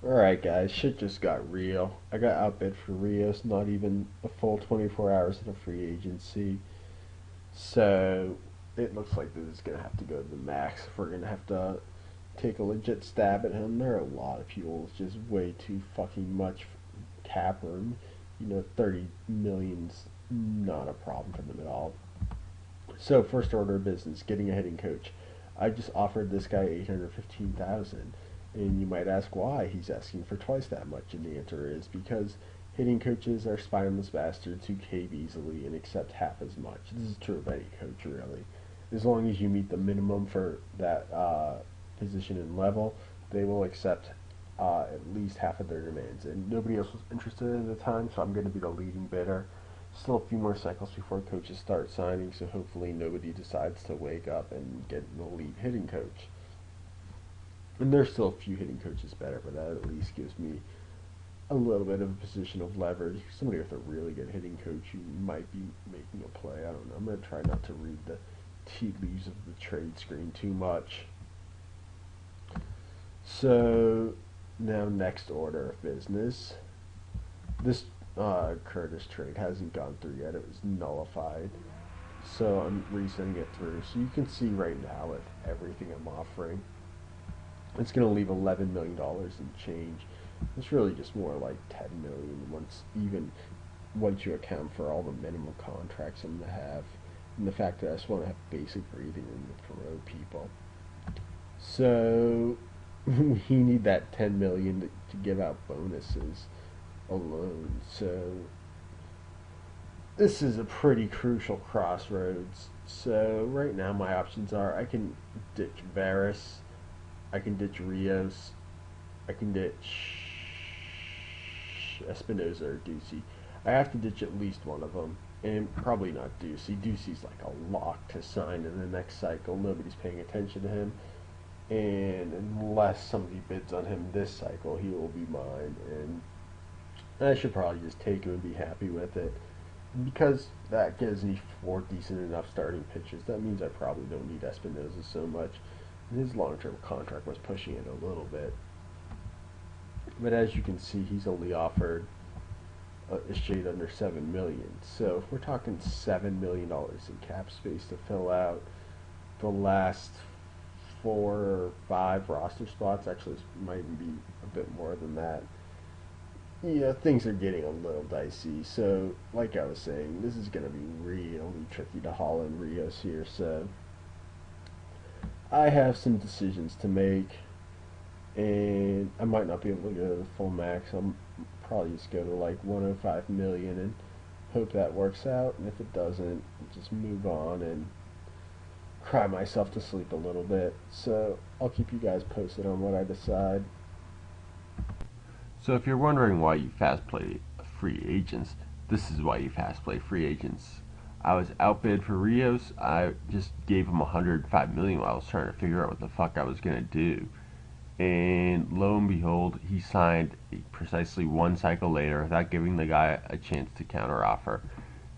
Alright guys, shit just got real. I got outbid for Rios, not even a full 24 hours in a free agency. So it looks like this is going to have to go to the max if we're going to have to take a legit stab at him. There are a lot of people with just way too fucking much cap room. 30 million's not a problem for them at all. So first order of business, getting a hitting coach. I just offered this guy 815,000, and you might ask why he's asking for twice that much, and the answer is because hitting coaches are spineless bastards who cave easily and accept half as much. This is true of any coach, really. As long as you meet the minimum for that position and level, they will accept at least half of their demands. And nobody else was interested at the time, so I'm going to be the leading bidder. Still a few more cycles before coaches start signing, so hopefully nobody decides to wake up and get an elite hitting coach. And there's still a few hitting coaches better, but that at least gives me a little bit of a position of leverage. Somebody with a really good hitting coach who might be making a play. I don't know. I'm going to try not to read the tea leaves of the trade screen too much. So now next order of business. This Curtis trade hasn't gone through yet. It was nullified. So I'm resending it through. So you can see right now with everything I'm offering, it's going to leave $11 million in change. It's really just more like 10 million once you account for all the minimum contracts I'm going to have, and the fact that I just want to have basic breathing room to promote people. So we need that 10 million to give out bonuses alone. So this is a pretty crucial crossroads. So right now my options are I can ditch Varys, I can ditch Rios, I can ditch Espinoza or Ducey. I have to ditch at least one of them, and probably not Ducey. Ducey's like a lock to sign in the next cycle. Nobody's paying attention to him, and unless somebody bids on him this cycle, he will be mine. And I should probably just take him and be happy with it, because that gives me four decent enough starting pitchers. That means I probably don't need Espinoza so much. His long-term contract was pushing it a little bit. But as you can see, he's only offered a shade under 7 million. So if we're talking $7 million in cap space to fill out the last 4 or 5 roster spots, actually it might even be a bit more than that. Yeah, things are getting a little dicey. So, like I was saying, this is going to be really tricky to haul in Rios here. So, I have some decisions to make, and I might not be able to go to the full max. I'll probably just go to like 105 million and hope that works out. And if it doesn't, just move on and cry myself to sleep a little bit. So I'll keep you guys posted on what I decide. So if you're wondering why you fast play free agents, this is why you fast play free agents. I was outbid for Rios. I just gave him 105 million while I was trying to figure out what the fuck I was gonna do. And lo and behold, he signed precisely one cycle later without giving the guy a chance to counteroffer.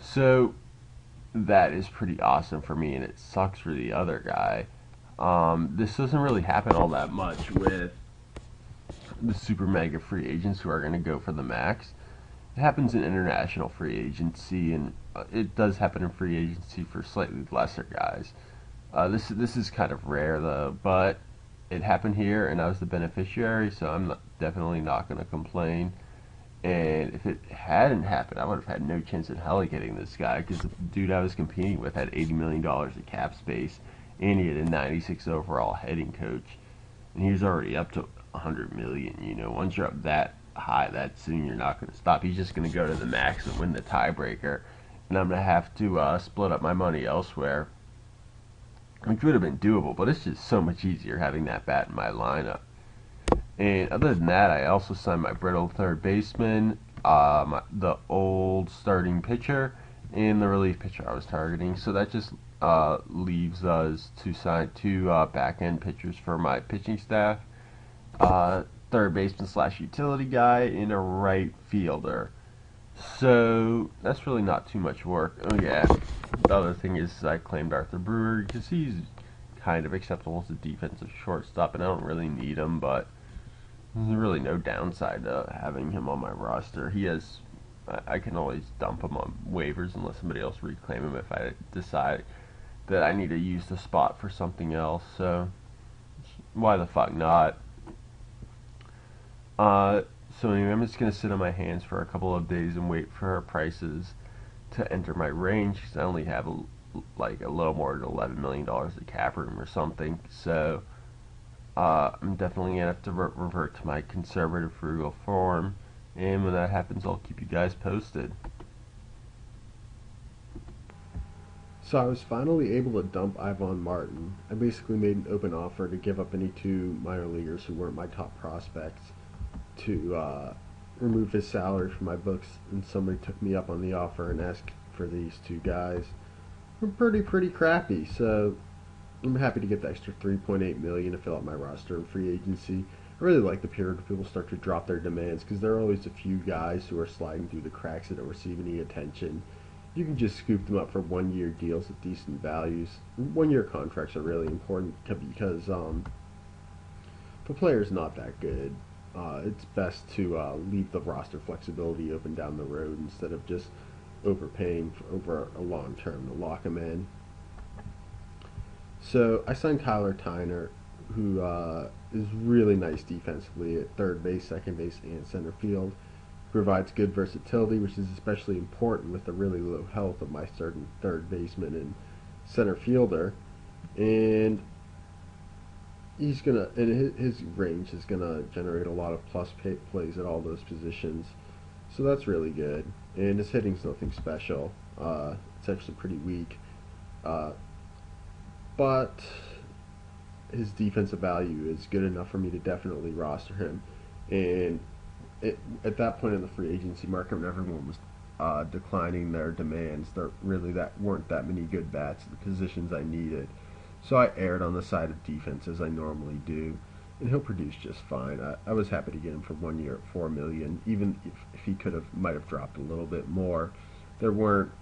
So that is pretty awesome for me, and it sucks for the other guy. This doesn't really happen all that much with the super mega free agents who are going to go for the max. It happens in international free agency, and it does happen in free agency for slightly lesser guys. This is kind of rare though, but it happened here, and I was the beneficiary, so definitely not going to complain. And if it hadn't happened, I would have had no chance in hell of getting this guy, because the dude I was competing with had $80 million in cap space, and he had a 96 overall hitting coach, and he was already up to 100 million. Once you're up that high, that soon, you're not going to stop. He's just going to go to the max and win the tiebreaker, and I'm going to have to split up my money elsewhere, which would have been doable, but it's just so much easier having that bat in my lineup. And other than that, I also signed my brittle third baseman, the old starting pitcher, and the relief pitcher I was targeting. So that just leaves us to sign two back-end pitchers for my pitching staff, third baseman slash utility guy, and a right fielder. So that's really not too much work. Oh yeah, the other thing is I claimed Arthur Brewer because he's kind of acceptable as a defensive shortstop, and I don't really need him, but There's really no downside to having him on my roster. He has, I can always dump him on waivers and let somebody else reclaim him if I decide that I need to use the spot for something else. So why the fuck not? Uh, so anyway, I'm just gonna sit on my hands for a couple of days and wait for prices to enter my range because I only have like a little more than $11 million of cap room or something. So I'm definitely gonna have to revert to my conservative frugal form, and when that happens, I'll keep you guys posted. So I was finally able to dump Ivan Martin. I basically made an open offer to give up any two minor leaguers who weren't my top prospects to remove his salary from my books, and somebody took me up on the offer and asked for these two guys. We're pretty crappy, so I'm happy to get the extra 3.8 million to fill out my roster in free agency. I really like the period where people start to drop their demands because there are always a few guys who are sliding through the cracks that don't receive any attention. You can just scoop them up for 1 year deals at decent values. 1 year contracts are really important because if a player's not that good, it's best to leave the roster flexibility open down the road instead of just overpaying for over a long term to lock them in. So I signed Tyler Tyner, who is really nice defensively at third base, second base, and center field. Provides good versatility, which is especially important with the really low health of my starting third baseman and center fielder. And his range is gonna generate a lot of plus plays at all those positions. So that's really good. And his hitting's nothing special. It's actually pretty weak. Uh, but his defensive value is good enough for me to definitely roster him. And at that point in the free agency market, when everyone was declining their demands, there really that weren't that many good bats at the positions I needed. So I erred on the side of defense as I normally do, and he'll produce just fine. I was happy to get him for 1 year at $4 million, even if he might have dropped a little bit more. There weren't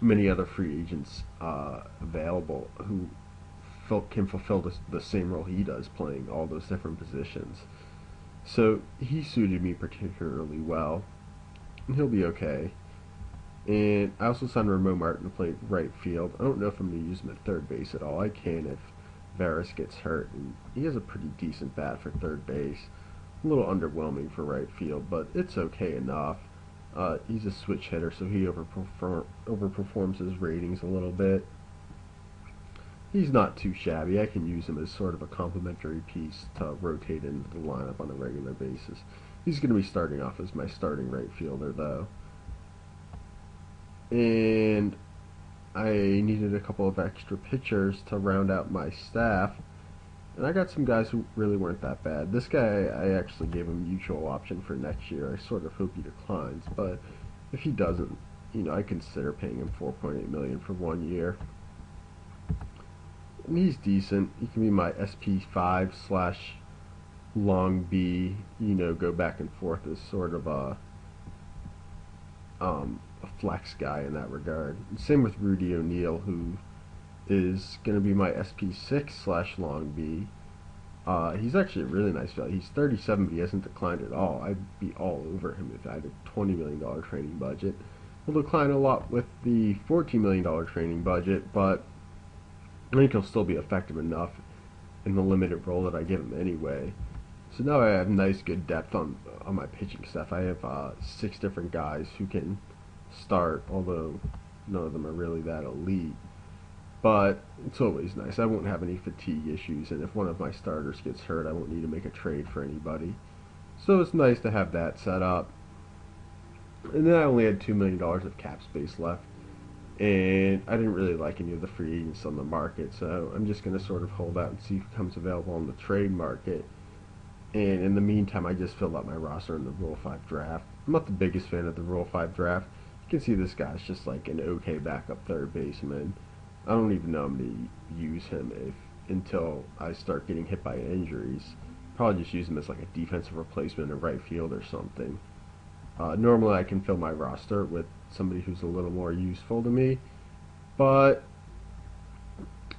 many other free agents available who can fulfill the same role he does, playing all those different positions. So he suited me particularly well, and he'll be okay. And I also signed Ramon Martin to play right field. I don't know if I'm going to use him at third base at all. I can if Varys gets hurt, and he has a pretty decent bat for third base. A little underwhelming for right field, but it's okay enough. He's a switch hitter, so he overperforms his ratings a little bit. He's not too shabby. I can use him as sort of a complementary piece to rotate into the lineup on a regular basis. He's going to be starting off as my starting right fielder, though. And I needed a couple of extra pitchers to round out my staff. And I got some guys who really weren't that bad. This guy, I actually gave him a mutual option for next year. I sort of hope he declines, but if he doesn't, I consider paying him $4.8 million for 1 year. And he's decent. He can be my SP5 slash long B. Go back and forth as sort of a flex guy in that regard. And same with Rudy O'Neill, who is going to be my SP6 slash long B. He's actually a really nice value. He's 37, but he hasn't declined at all. I'd be all over him if I had a $20 million training budget. He'll decline a lot with the $14 million training budget, but I think he'll still be effective enough in the limited role that I give him anyway. So now I have nice, good depth on my pitching staff. I have 6 different guys who can start, although none of them are really that elite. But it's always nice. I won't have any fatigue issues, and if one of my starters gets hurt, I won't need to make a trade for anybody. So it's nice to have that set up. And then I only had $2 million of cap space left, and I didn't really like any of the free agents on the market, so I'm just going to sort of hold out and see who comes available on the trade market. And in the meantime, I just filled out my roster in the Rule 5 draft. I'm not the biggest fan of the Rule 5 draft. You can see this guy's just like an okay backup third baseman. I don't even know I'm going to use him until I start getting hit by injuries. Probably just use him as like a defensive replacement in right field or something. Normally I can fill my roster with somebody who's a little more useful to me, but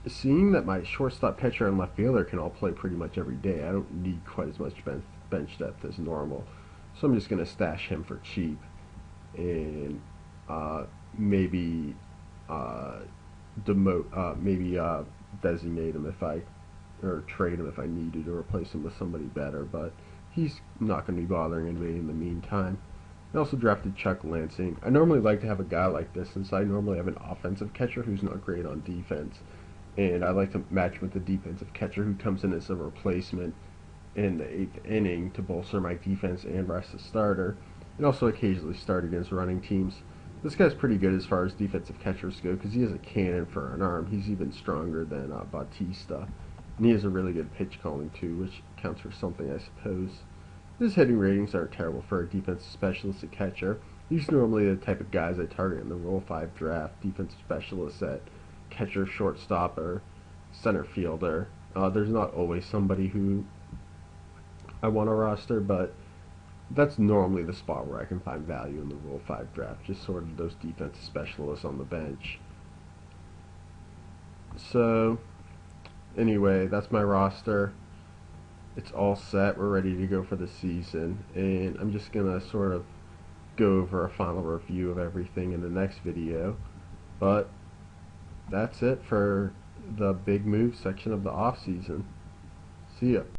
seeing that my shortstop, catcher, and left fielder can all play pretty much every day, I don't need quite as much bench depth as normal. So I'm just going to stash him for cheap and maybe designate him if I or trade him if I needed to replace him with somebody better. But he's not going to be bothering anybody in the meantime. I also drafted Chuck Lansing. I normally like to have a guy like this since I normally have an offensive catcher who's not great on defense. And I like to match him with a defensive catcher who comes in as a replacement in the 8th inning to bolster my defense and rest the starter, and also occasionally start against running teams. This guy's pretty good as far as defensive catchers go because he has a cannon for an arm. He's even stronger than Bautista. And he has a really good pitch calling too, which counts for something, I suppose. His hitting ratings aren't terrible for a defensive specialist at catcher. He's normally the type of guys I target in the Rule 5 draft, defensive specialists at catcher, shortstop, or center fielder. There's not always somebody who I want to roster, but that's normally the spot where I can find value in the Rule 5 draft, just sort of those defensive specialists on the bench. So, anyway, that's my roster. It's all set. We're ready to go for the season, and I'm just going to sort of go over a final review of everything in the next video. But that's it for the big move section of the off season. See ya.